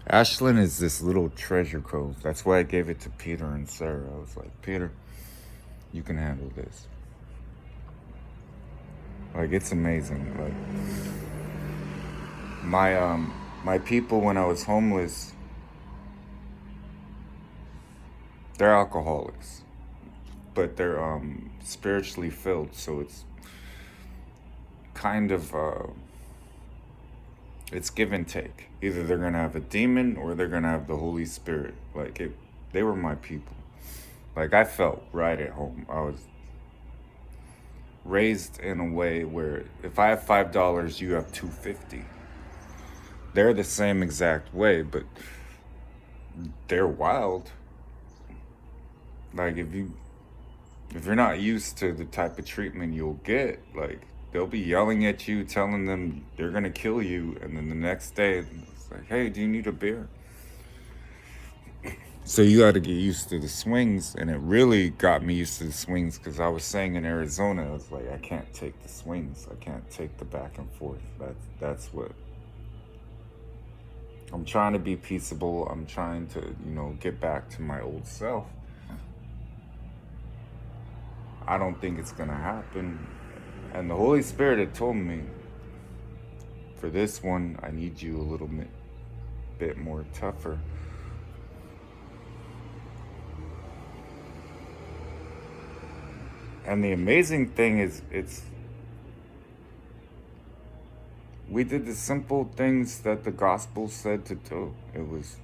Ashland is this little treasure cove. That's why I gave it to Peter and Sarah. I was like, Peter, you can handle this. Like, it's amazing. Like, my people when I was homeless, they're alcoholics, but they're spiritually filled. So it's kind of it's give and take. Either they're gonna have a demon or they're gonna have the Holy Spirit. Like they were my people. Like I felt right at home. I was raised in a way where if I have $5, you have $2.50. They're the same exact way, but they're wild. Like if you're not used to the type of treatment you'll get, like they'll be yelling at you, telling them they're gonna kill you, and then the next day it's like, hey, do you need a beer? So you got to get used to the swings, and it really got me used to the swings because I was saying in Arizona, I was like, I can't take the swings, I can't take the back and forth. That's what I'm trying to be peaceable. I'm trying to, get back to my old self. I don't think it's gonna happen. And the Holy Spirit had told me, for this one, I need you a little bit more tougher. And the amazing thing is, we did the simple things that the gospel said to do. It was,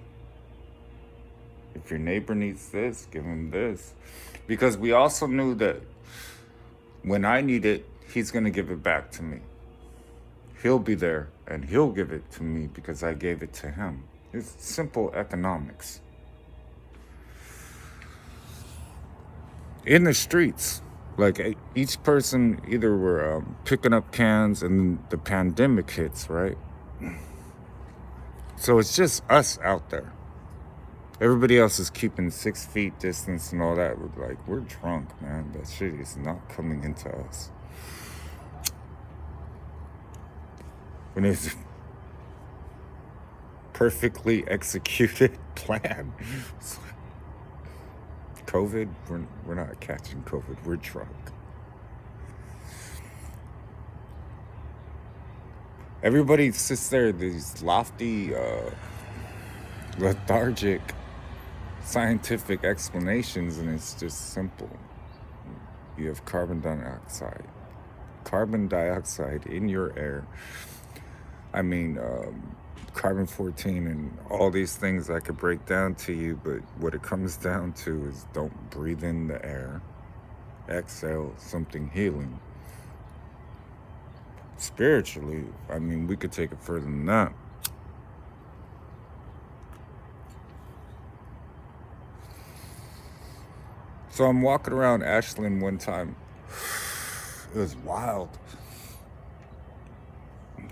if your neighbor needs this, give him this. Because we also knew that when I need it, he's going to give it back to me. He'll be there and he'll give it to me because I gave it to him. It's simple economics. In the streets, like each person either were picking up cans and the pandemic hits, right? So it's just us out there. Everybody else is keeping 6 feet distance and all that. We're drunk, man. That shit is not coming into us. When it's a perfectly executed plan. It's like, COVID, we're not catching COVID. We're drunk. Everybody sits there, these lofty, lethargic, scientific explanations, and it's just simple. You have carbon dioxide in your air. I mean, carbon-14 and all these things I could break down to you, but what it comes down to is don't breathe in the air. Exhale something healing. Spiritually, I mean, we could take it further than that. So I'm walking around Ashland one time. It was wild.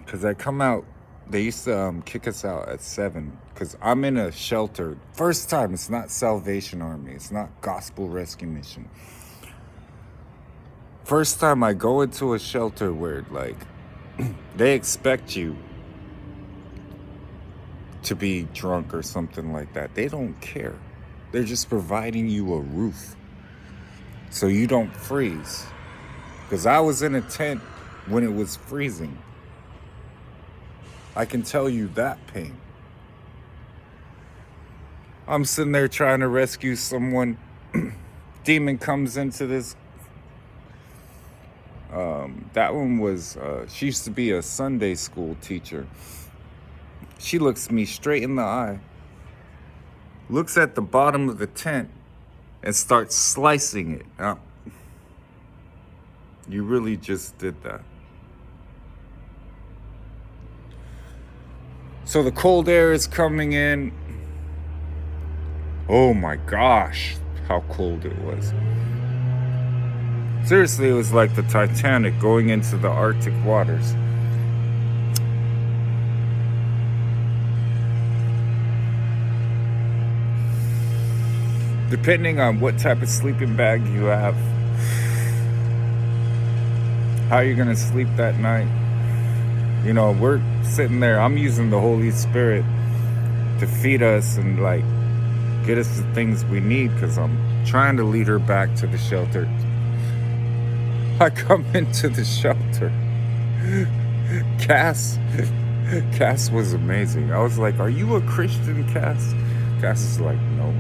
Because I come out, they used to kick us out at 7. Because I'm in a shelter. First time, it's not Salvation Army. It's not Gospel Rescue Mission. First time I go into a shelter where, like, they expect you to be drunk or something like that. They don't care. They're just providing you a roof so you don't freeze. Because I was in a tent when it was freezing. I can tell you that pain. I'm sitting there trying to rescue someone. Demon comes into this. That one was, she used to be a Sunday school teacher. She looks me straight in the eye, looks at the bottom of the tent, and starts slicing it. Now, you really just did that. So the cold air is coming in. Oh my gosh, how cold it was. Seriously, it was like the Titanic going into the Arctic waters. Depending on what type of sleeping bag you have, how you're gonna sleep that night. We're sitting there, I'm using the Holy Spirit to feed us and like get us the things we need, because I'm trying to lead her back to the shelter. I come into the shelter. Cass was amazing. I was like, "Are you a Christian, Cass?" Cass is like, "No."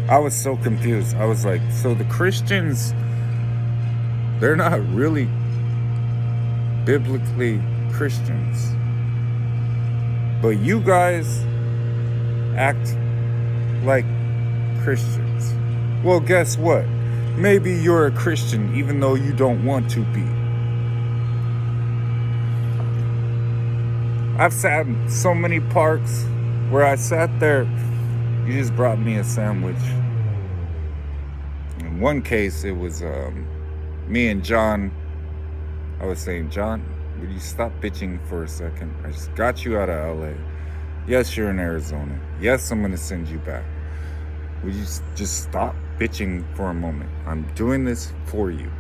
I was so confused. I was like, "So the Christians, they're not really biblically Christians, but you guys act like Christians." Well, guess what? Maybe you're a Christian even though you don't want to be. I've sat in so many parks where I sat there. You just brought me a sandwich. In one case, it was me and John. I was saying, "John, would you stop bitching for a second? I just got you out of LA. Yes, you're in Arizona. Yes, I'm going to send you back. Would you just stop bitching for a moment? I'm doing this for you,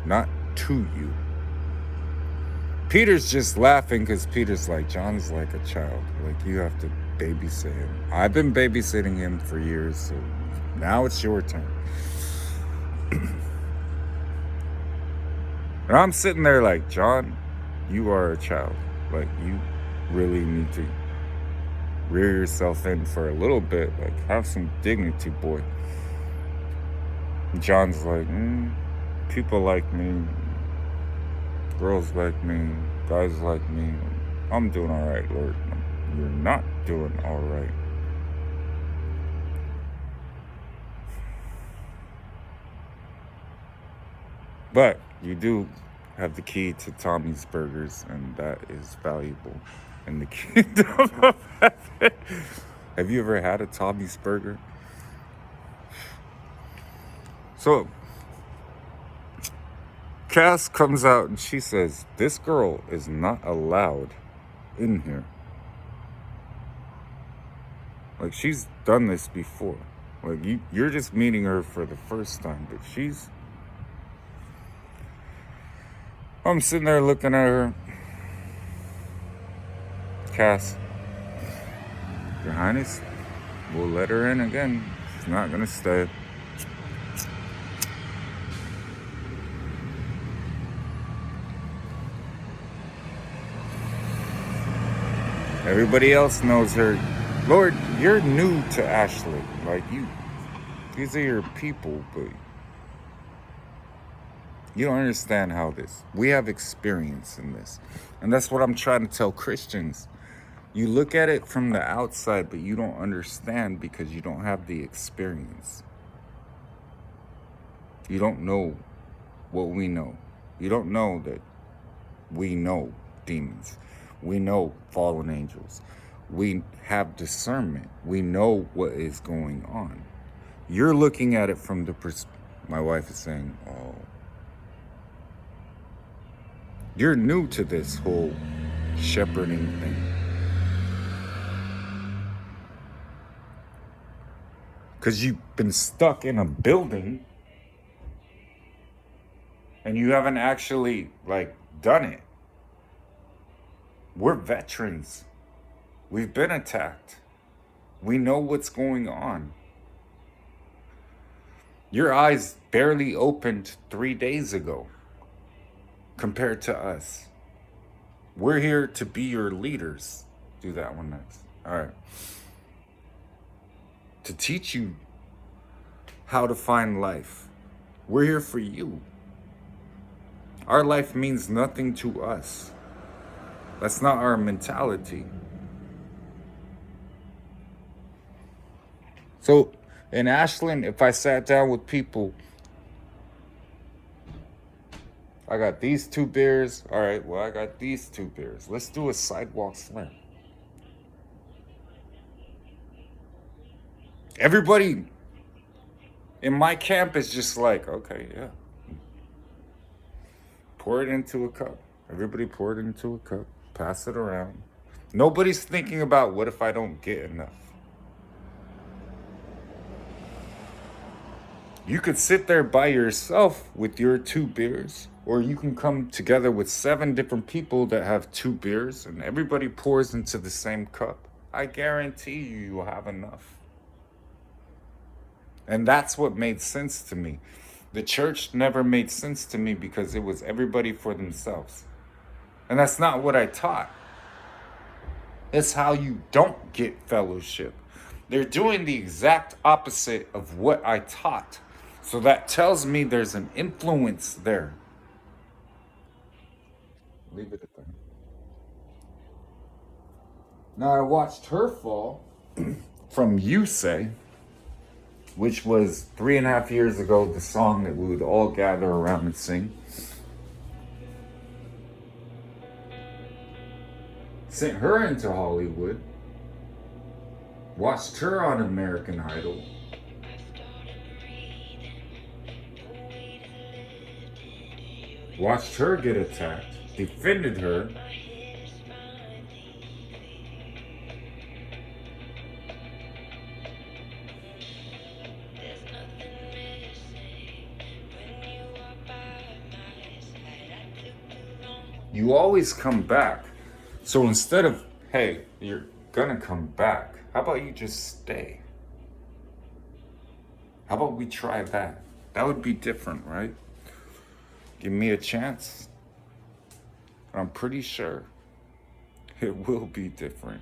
not to you." Peter's just laughing because Peter's like, "John's like a child. Like, you have to babysit him. I've been babysitting him for years, so now it's your turn." And I'm sitting there like, "John, you are a child. Like, you really need to rear yourself in for a little bit. Like, have some dignity, boy." And John's like, "People like me. Girls like me. Guys like me. I'm doing all right, Lord." "You're not doing all right." But you do have the key to Tommy's Burgers, and that is valuable in the kingdom of heaven. Have you ever had a Tommy's Burger? So Cass comes out and she says, "This girl is not allowed in here." Like, she's done this before. Like, you're just meeting her for the first time, but I'm sitting there looking at her. "Cass, Your Highness, we'll let her in again. She's not gonna stay." Everybody else knows her. "Lord, you're new to Ashley. Like, these are your people, but you don't understand how this. We have experience in this." And that's what I'm trying to tell Christians. You look at it from the outside, but you don't understand because you don't have the experience. You don't know what we know. You don't know that we know demons. We know fallen angels. We have discernment. We know what is going on. You're looking at it from the my wife is saying, "Oh, you're new to this whole shepherding thing." Because you've been stuck in a building and you haven't actually, like, done it. We're veterans. We've been attacked. We know what's going on. Your eyes barely opened 3 days ago compared to us. We're here to be your leaders. Do that one next. All right. To teach you how to find life. We're here for you. Our life means nothing to us. That's not our mentality. So in Ashland, if I sat down with people, I got these 2 beers. All right, well, I got these 2 beers. Let's do a sidewalk slam. Everybody in my camp is just like, "Okay, yeah. Pour it into a cup." Everybody pour it into a cup. Pass it around. Nobody's thinking about, what if I don't get enough? You could sit there by yourself with your 2 beers Or you can come together with 7 different people that have 2 beers and everybody pours into the same cup. I guarantee you will have enough. And that's what made sense to me. The church never made sense to me because it was everybody for themselves. And that's not what I taught. That's how you don't get fellowship. They're doing the exact opposite of what I taught. So that tells me there's an influence there. Leave it at that. Now I watched her fall from You Say, which was 3.5 years ago, the song that we would all gather around and sing. Sent her into Hollywood. Watched her on American Idol. Watched her get attacked. Defended her. You always come back. So instead of, hey, you're gonna come back, how about you just stay? How about we try that? That would be different, right? Give me a chance. I'm pretty sure it will be different.